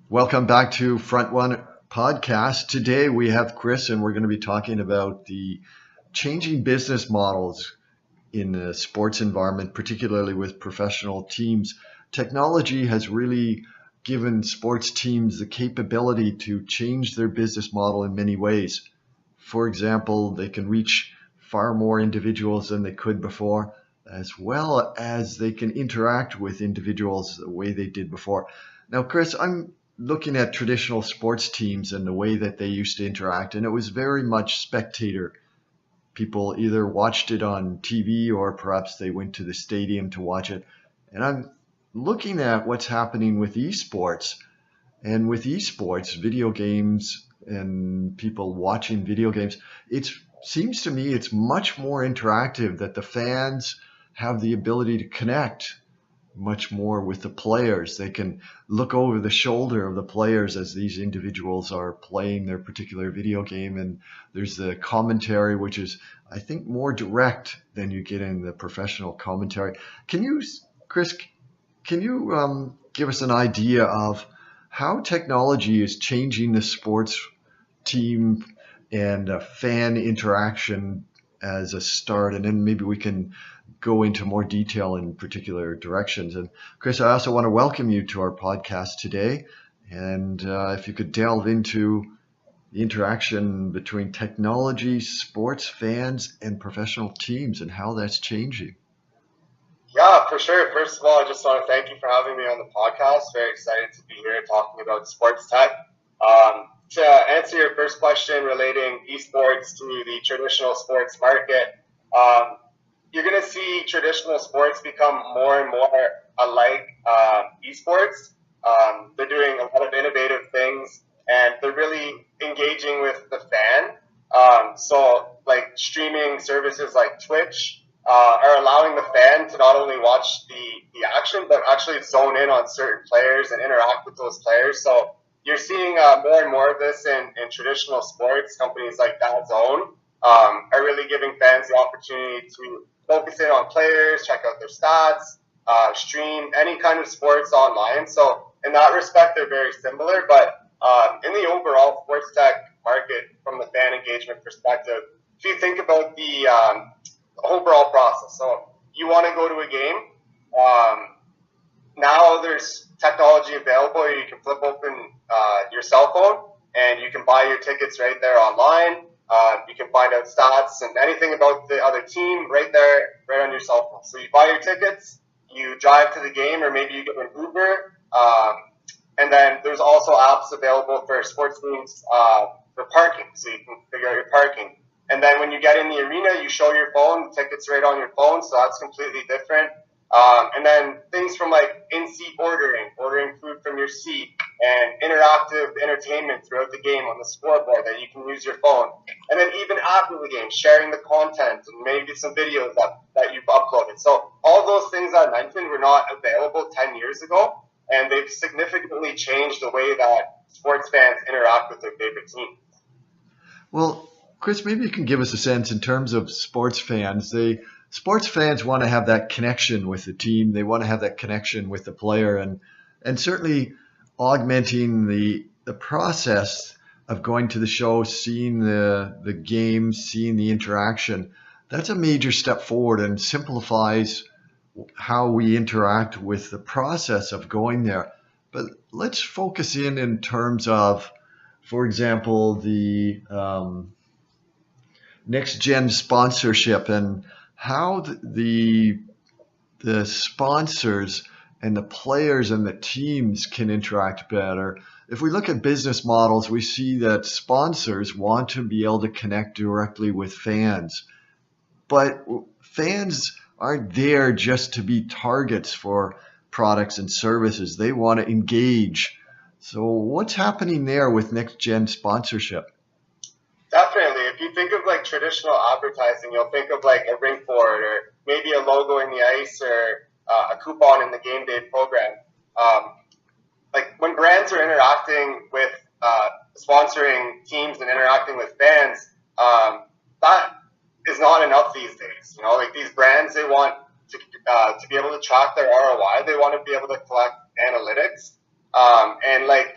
Welcome back to Front One Podcast. Today we have Chris, and we're going to be talking about the changing business models in the sports environment, particularly with professional teams. Technology has really given sports teams the capability to change their business model in many ways. For example, they can reach far more individuals than they could before, as well as they can interact with individuals the way they did before. Now, Chris, I'm looking at traditional sports teams and the way that they used to interact, and it was very much spectator. People either watched it on TV or perhaps they went to the stadium to watch it. And I'm looking at what's happening with esports. And with esports, video games and people watching video games, it seems to me it's much more interactive, that the fans have the ability to connect much more with the players. They can look over the shoulder of the players as these individuals are playing their particular video game. And there's the commentary, which is, I think, more direct than you get in the professional commentary. Can you, Chris, can you give us an idea of how technology is changing the sports team and fan interaction as a start? And then maybe we can go into more detail in particular directions. And Chris, I also want to welcome you to our podcast today. And if you could delve into the interaction between technology, sports fans, and professional teams and how that's changing. Yeah, for sure. First of all, I just want to thank you for having me on the podcast. Very excited to be here talking about sports tech. To answer your first question relating esports to the traditional sports market, you're going to see traditional sports become more and more alike esports. They're doing a lot of innovative things, and they're really engaging with the fan. So, like streaming services like Twitch are allowing the fan to not only watch the action, but actually zone in on certain players and interact with those players. So you're seeing more and more of this in traditional sports. Companies like DAZN are really giving fans the opportunity to focus in on players, check out their stats, stream any kind of sports online. So in that respect, they're very similar. But in the overall sports tech market, from the fan engagement perspective, if you think about the overall process, so you want to go to a game. Now there's technology available. You can flip open your cell phone and you can buy your tickets right there online. You can find out stats and anything about the other team right there, right on your cell phone. So you buy your tickets, you drive to the game, or maybe you get an Uber. And then there's also apps available for sports teams for parking, so you can figure out your parking. And then when you get in the arena, you show your phone, the ticket's right on your phone, so that's completely different. And then things from like in-seat ordering food from your seat, and interactive entertainment throughout the game on the scoreboard that you can use your phone. And then even after the game, sharing the content and maybe some videos that you've uploaded. So all those things I mentioned were not available 10 years ago, and they've significantly changed the way that sports fans interact with their favorite team. Well, Chris, maybe you can give us a sense in terms of sports fans. Sports fans want to have that connection with the team. They want to have that connection with the player, and certainly augmenting the process of going to the show, seeing the game, seeing the interaction. That's a major step forward and simplifies how we interact with the process of going there. But let's focus in terms of, for example, the next gen sponsorship and how the sponsors and the players and the teams can interact better. If we look at business models, we see that sponsors want to be able to connect directly with fans, but fans aren't there just to be targets for products and services. They want to engage. So what's happening there with next gen sponsorship? Definitely. If you think of like traditional advertising, you'll think of like a ring board or maybe a logo in the ice or a coupon in the game day program. Like when brands are interacting with sponsoring teams and interacting with fans, that is not enough these days. You know, like these brands, they want to be able to track their ROI. They want to be able to collect analytics. And like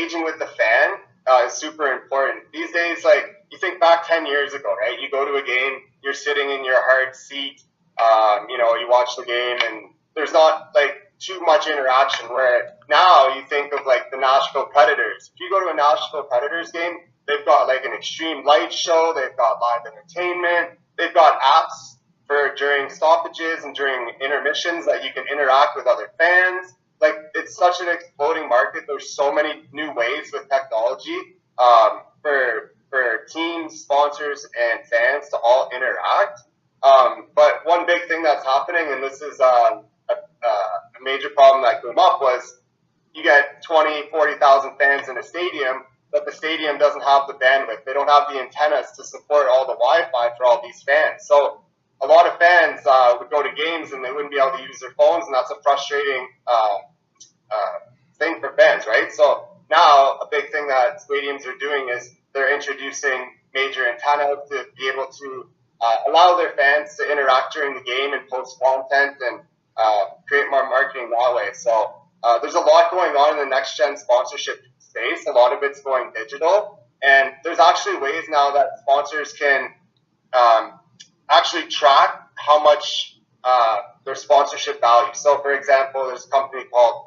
engaging with the fan is super important. These days, like, you think back 10 years ago, right? You go to a game, you're sitting in your hard seat, you watch the game, and there's not, like, too much interaction, where now you think of, like, the Nashville Predators. If you go to a Nashville Predators game, they've got, like, an extreme light show, they've got live entertainment, they've got apps for during stoppages and during intermissions that you can interact with other fans. Like, it's such an exploding market. There's so many new ways with technology for teams, sponsors, and fans to all interact. But one big thing that's happening, and this is a major problem that came up, was you get 20, 40,000 fans in a stadium, but the stadium doesn't have the bandwidth. They don't have the antennas to support all the Wi-Fi for all these fans. So a lot of fans would go to games and they wouldn't be able to use their phones, and that's a frustrating thing for fans, right? So now a big thing that stadiums are doing is they're introducing major antennas to be able to allow their fans to interact during the game and post content and create more marketing that way. So there's a lot going on in the next-gen sponsorship space. A lot of it's going digital. And there's actually ways now that sponsors can actually track how much their sponsorship value. So, for example, there's a company called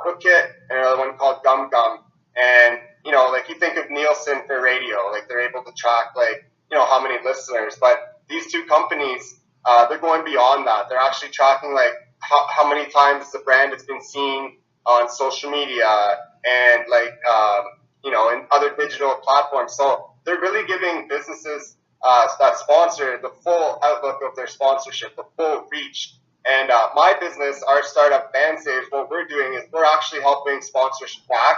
Hookit and another one called Gum Gum. And, like, you think of Nielsen for radio, like, they're able to track, like, how many listeners. But these two companies, they're going beyond that. They're actually tracking, like, how many times the brand has been seen on social media and, like, in other digital platforms. So they're really giving businesses that sponsor the full outlook of their sponsorship, the full reach. And my business, our startup FanSaves, what we're doing is we're actually helping sponsors track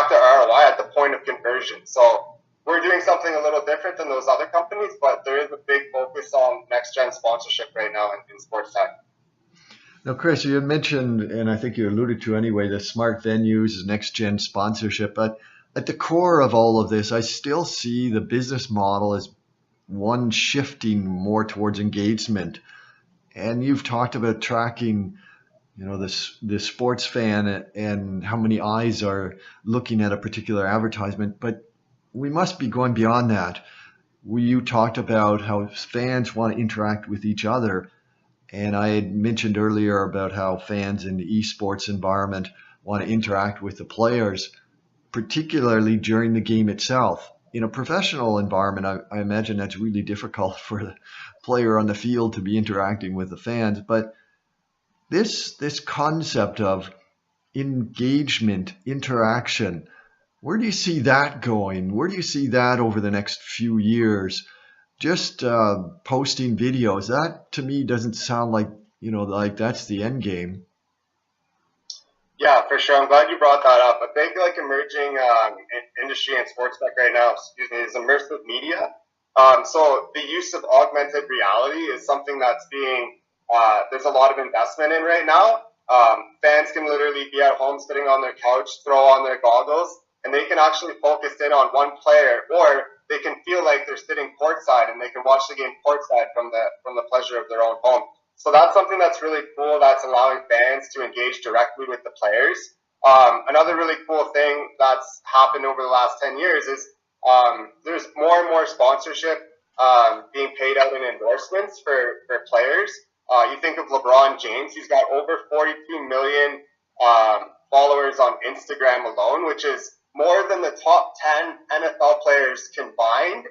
their ROI at the point of conversion. So we're doing something a little different than those other companies, but there is a big focus on next-gen sponsorship right now in sports tech. Now, Chris, you had mentioned, and I think you alluded to anyway, the smart venues, next-gen sponsorship. But at the core of all of this, I still see the business model as one shifting more towards engagement. And you've talked about tracking, the sports fan and how many eyes are looking at a particular advertisement. But we must be going beyond that. You talked about how fans want to interact with each other. And I had mentioned earlier about how fans in the esports environment want to interact with the players, particularly during the game itself. In a professional environment, I imagine that's really difficult for the player on the field to be interacting with the fans. But this concept of engagement, interaction, where do you see that going? Where do you see that over the next few years? Just posting videos, that to me doesn't sound like, like that's the end game. Yeah, for sure. I'm glad you brought that up. A big, like, emerging industry in sports tech right now, is immersive media. So the use of augmented reality is something that's there's a lot of investment in right now. Fans can literally be at home sitting on their couch, throw on their goggles, and they can actually focus in on one player, or they can feel like they're sitting courtside and they can watch the game courtside from the pleasure of their own home. So that's something that's really cool, that's allowing fans to engage directly with the players. Another really cool thing that's happened over the last 10 years is there's more and more sponsorship being paid out in endorsements for players. You think of LeBron James, he's got over 42 million followers on Instagram alone, which is more than the top 10 NFL players combined.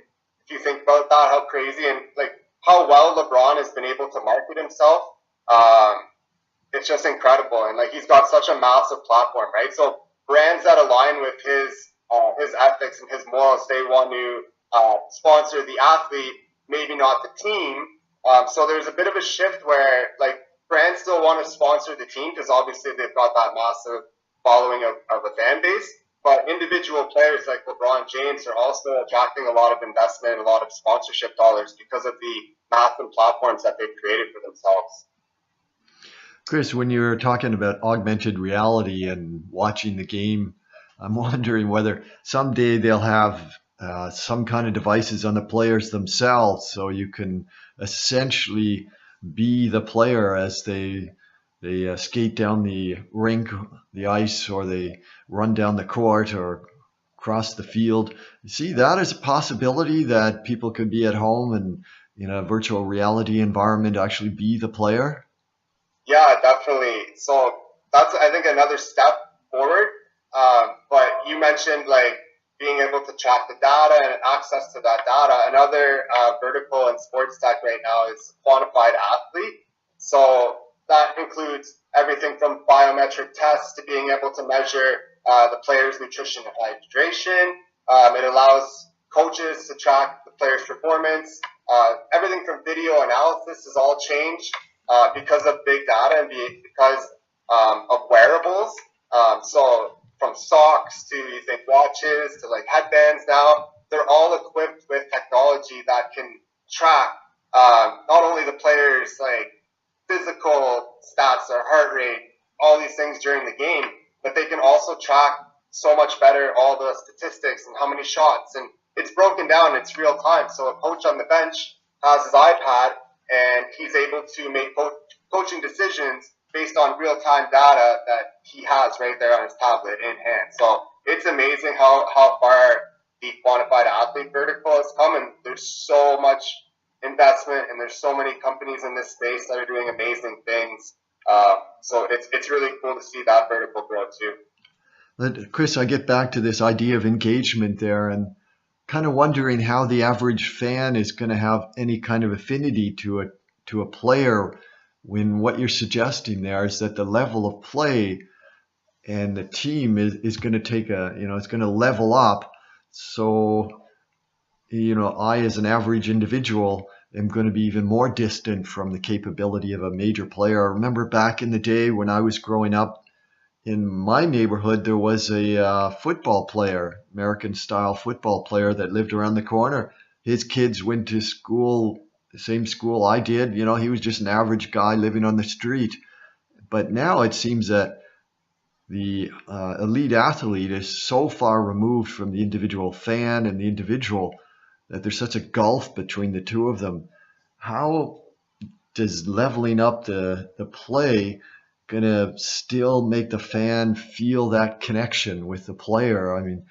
If you think about that, how crazy and, like, how well LeBron has been able to market himself, it's just incredible. And, like, he's got such a massive platform, right? So brands that align with his ethics and his morals, they want to sponsor the athlete, maybe not the team. So there's a bit of a shift where, like, brands still want to sponsor the team because obviously they've got that massive following of a fan base. But individual players like LeBron James are also attracting a lot of investment, a lot of sponsorship dollars because of the massive platforms that they've created for themselves. Chris, when you were talking about augmented reality and watching the game, I'm wondering whether someday they'll have some kind of devices on the players themselves, so you can essentially be the player as they they skate down the rink, the ice, or they run down the court or cross the field. You see that as a possibility that people could be at home and in a virtual reality environment actually be the player? Yeah, definitely. So that's, I think, another step forward. But you mentioned like being able to track the data and access to that data. Another vertical in sports tech right now is quantified athlete. So that includes everything from biometric tests to being able to measure the player's nutrition and hydration. It allows coaches to track the player's performance. Everything from video analysis has all changed because of big data and because of wearables. So from socks to, you think, watches to like headbands now, they're all equipped with technology that can track not only the player's like physical stats, their heart rate, all these things during the game, but they can also track so much better all the statistics and how many shots. And it's broken down, it's real time. So a coach on the bench has his iPad and he's able to make coaching decisions based on real time data that he has right there on his tablet in hand. So it's amazing how far the quantified athlete vertical has come, and there's so much investment and there's so many companies in this space that are doing amazing things. So it's really cool to see that vertical grow too. Chris, I get back to this idea of engagement there and kind of wondering how the average fan is going to have any kind of affinity to a player when what you're suggesting there is that the level of play and the team is going to take it's going to level up. So, I as an average individual am going to be even more distant from the capability of a major player. I remember back in the day when I was growing up, in my neighborhood, there was a football player, American style football player that lived around the corner. His kids went to school, the same school I did. He was just an average guy living on the street. But now it seems that the elite athlete is so far removed from the individual fan and the individual that there's such a gulf between the two of them. How does leveling up the play going to still make the fan feel that connection with the player? I mean,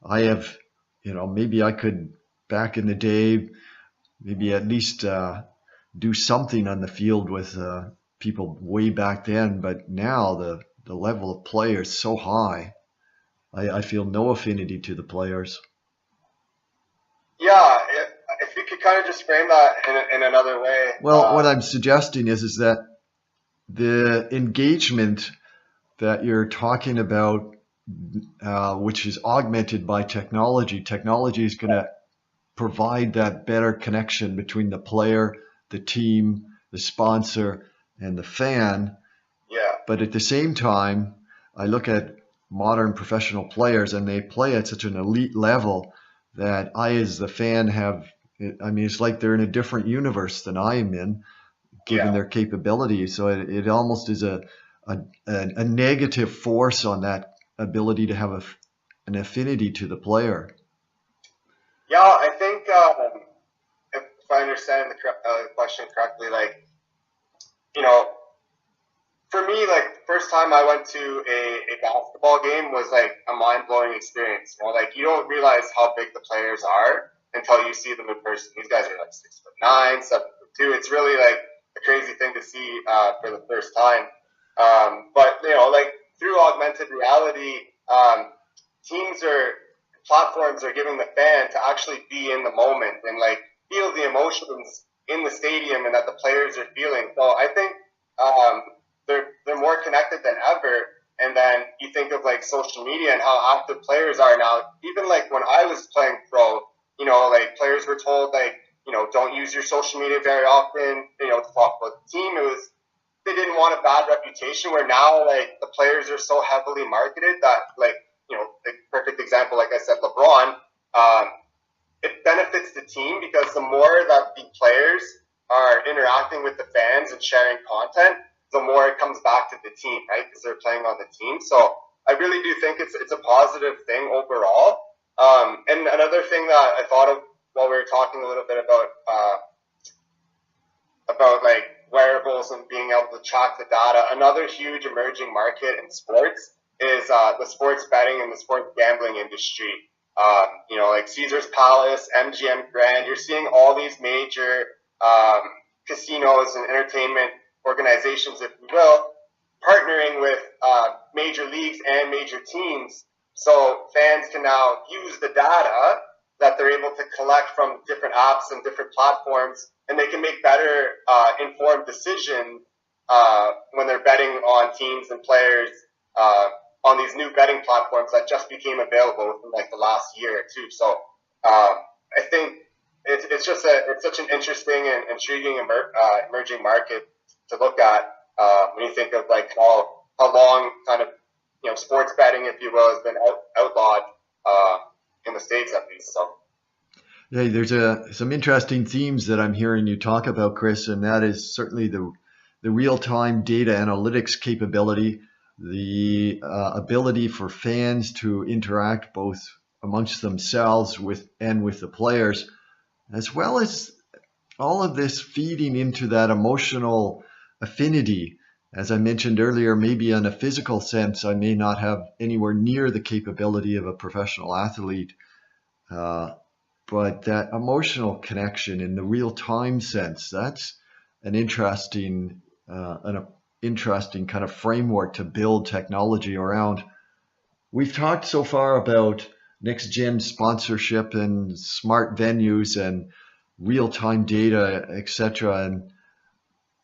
I have, maybe I could back in the day, maybe at least do something on the field with people way back then, but now the level of play is so high. I feel no affinity to the players. Yeah, if you could kind of just frame that in another way. Well, what I'm suggesting is that the engagement that you're talking about, which is augmented by technology is going to provide that better connection between the player, the team, the sponsor, and the fan. Yeah. But at the same time, I look at modern professional players and they play at such an elite level that I, as the fan, it's like they're in a different universe than I am in, given their capabilities. So it almost is a negative force on that ability to have an affinity to the player. Yeah, I think if I understand the question correctly, for me, first time I went to a basketball game was like a mind-blowing experience. You don't realize how big the players are until you see them in person. These guys are like 6'9", 7'2". It's really like a crazy thing to see for the first time. But through augmented reality, platforms are giving the fan to actually be in the moment and feel the emotions in the stadium and that the players are feeling. So I think they're more connected than ever. And then you think of social media and how active players are now. Even when I was playing pro, players were told don't use your social media very often, to talk about the team. They didn't want a bad reputation, where now the players are so heavily marketed that the perfect example, like I said, LeBron, it benefits the team because the more that the players are interacting with the fans and sharing content, the more it comes back to the team, right? Because they're playing on the team. So I really do think it's a positive thing overall. And another thing that I thought of while we were talking a little bit about wearables and being able to track the data. Another huge emerging market in sports is the sports betting and the sports gambling industry. Like Caesar's Palace, MGM Grand. You're seeing all these major casinos and entertainment organizations, if you will, partnering with major leagues and major teams, so fans can now use the data that they're able to collect from different apps and different platforms, and they can make better informed decisions when they're betting on teams and players on these new betting platforms that just became available within like the last year or two. So I think it's such an interesting and intriguing emerging market to look at when you think of like how long kind of sports betting, if you will, has been outlawed in the States at least. So. Yeah, there's some interesting themes that I'm hearing you talk about, Chris, and that is certainly the real-time data analytics capability, the ability for fans to interact both amongst themselves with the players, as well as all of this feeding into that emotional affinity. As I mentioned earlier, maybe in a physical sense, I may not have anywhere near the capability of a professional athlete, but that emotional connection in the real-time sense, that's an interesting kind of framework to build technology around. We've talked so far about next-gen sponsorship and smart venues and real-time data, etc. And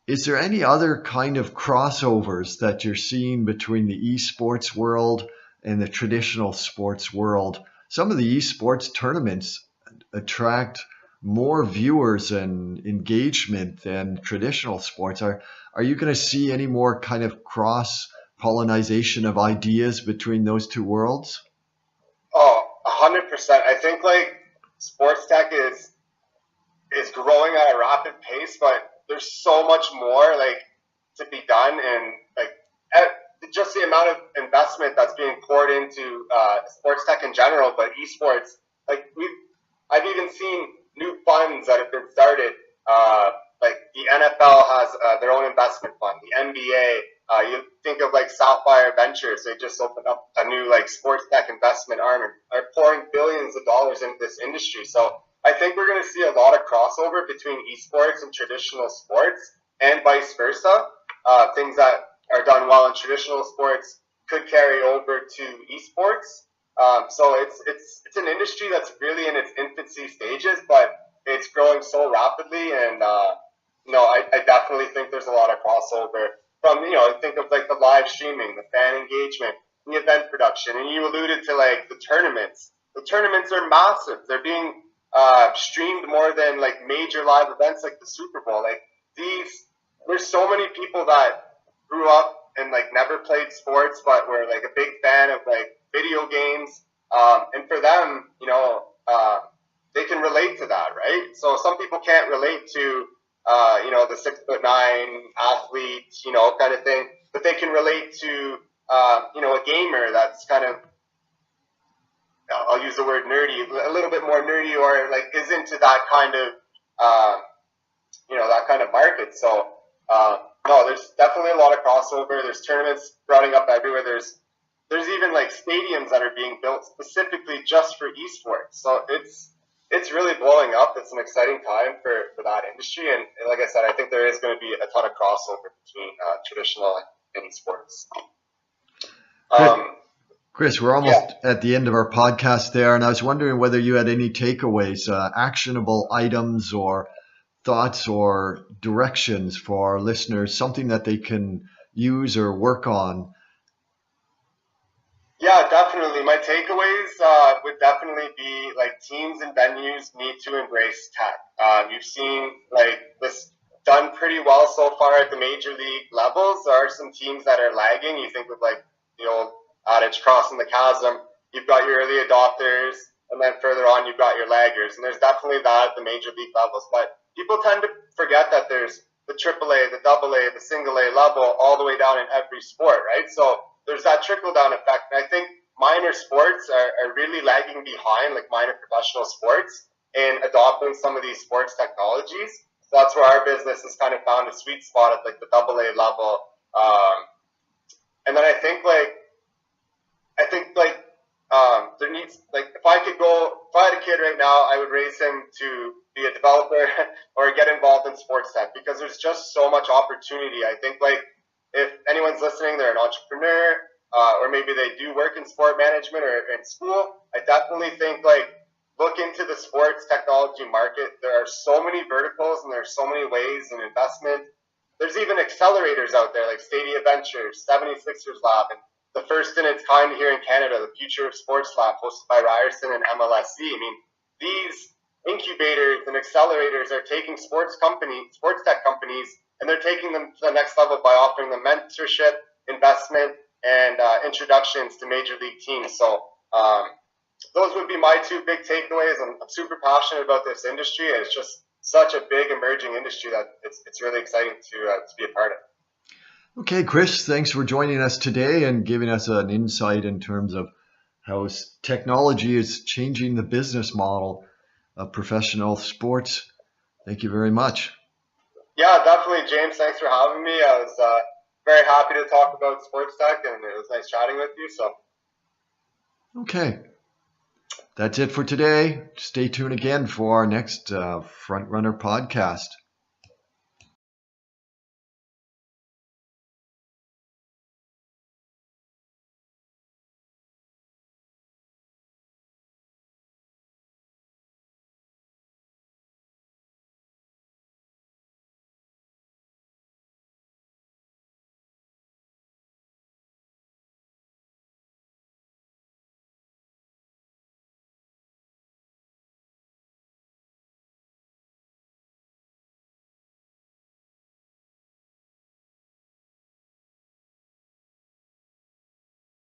is there any other kind of crossovers that you're seeing between the esports world and the traditional sports world? Some of the esports tournaments attract more viewers and engagement than traditional sports. Are you going to see any more kind of cross-pollination of ideas between those two worlds? Oh, 100%. I think like sports tech is growing at a rapid pace, but there's so much more like to be done, and like just the amount of investment that's being poured into sports tech in general, but esports, like I've even seen new funds that have been started. Like the NFL has their own investment fund. The NBA, you think of like Sapphire Ventures, they just opened up a new like sports tech investment arm and are pouring billions of dollars into this industry. So I think we're going to see a lot of crossover between esports and traditional sports, and vice versa. Things that are done well in traditional sports could carry over to esports. So it's an industry that's really in its infancy stages, but it's growing so rapidly, and I definitely think there's a lot of crossover from think of like the live streaming, the fan engagement, the event production, and you alluded to like the tournaments. The tournaments are massive. They're being streamed more than like major live events like the Super Bowl. Like there's so many people that grew up and like never played sports, but were like a big fan of like video games, and for them, they can relate to that, right? So some people can't relate to, the 6'9" athlete, kind of thing, but they can relate to, a gamer that's kind of, I'll use the word nerdy, a little bit more nerdy, or like is into that kind of, that kind of market. So, no, there's definitely a lot of crossover. There's tournaments sprouting up everywhere. There's even like stadiums that are being built specifically just for esports. So it's really blowing up. It's an exciting time for that industry. And like I said, I think there is going to be a ton of crossover between traditional and esports. Chris, we're almost at the end of our podcast there, and I was wondering whether you had any takeaways, actionable items or thoughts or directions for our listeners, something that they can use or work on. Yeah, definitely. My takeaways would definitely be like teams and venues need to embrace tech. You've seen like this done pretty well so far at the major league levels. There are some teams that are lagging. You think of like the old adage, crossing the chasm. You've got your early adopters, and then further on you've got your laggers. And there's definitely that at the major league levels. But people tend to forget that there's the AAA, the AA, the single A level, all the way down in every sport, right? So there's that trickle-down effect. And I think minor sports are really lagging behind, like minor professional sports, in adopting some of these sports technologies. So that's where our business has kind of found a sweet spot at like the AA level. And then I think there needs, like, if I had a kid right now, I would raise him to be a developer or get involved in sports tech, because there's just so much opportunity. I think, like, if anyone's listening, they're an entrepreneur, or maybe they do work in sport management or in school, I definitely think, like, look into the sports technology market. There are so many verticals and there's so many ways and investment. There's even accelerators out there like Stadia Ventures, 76ers Lab, and the first in its kind here in Canada, the Future of Sports Lab, hosted by Ryerson and MLSC. I mean, these incubators and accelerators are taking sports tech companies, and they're taking them to the next level by offering them mentorship, investment, and introductions to major league teams. So those would be my two big takeaways. I'm super passionate about this industry, and it's just such a big emerging industry that it's really exciting to be a part of. Okay, Chris, thanks for joining us today and giving us an insight in terms of how technology is changing the business model of professional sports. Thank you very much. Yeah, definitely, James. Thanks for having me. I was very happy to talk about sports tech, and it was nice chatting with you. So, okay, that's it for today. Stay tuned again for our next Front Runner podcast.